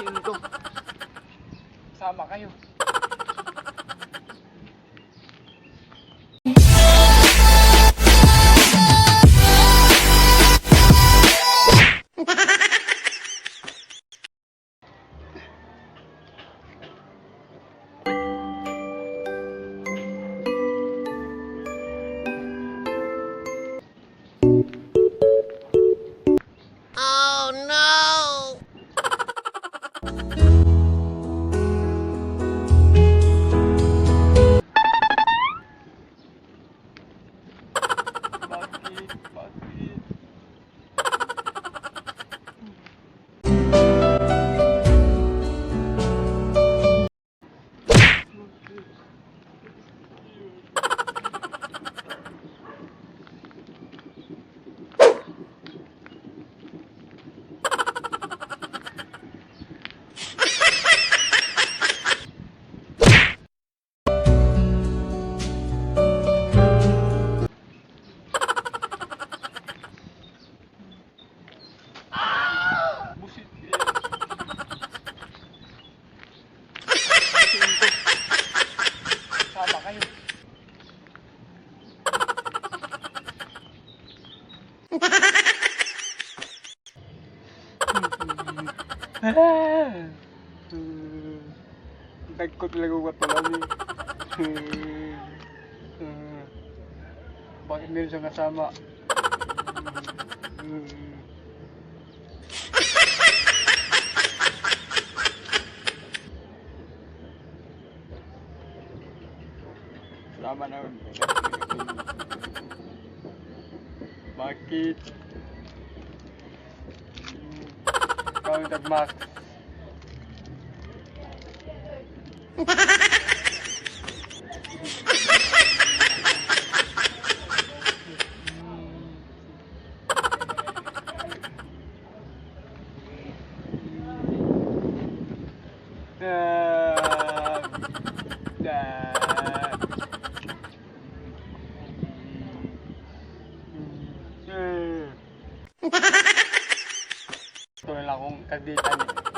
Ito. Sama kayo. Oh no! Bakit? Busit eh. Sama kayo. Nagkot talaga ko talaga. Bakit meron siyang kasama? Salamat naman. Bakit? Ikaw yung nag-max. Ito na lang akong kagditan eh.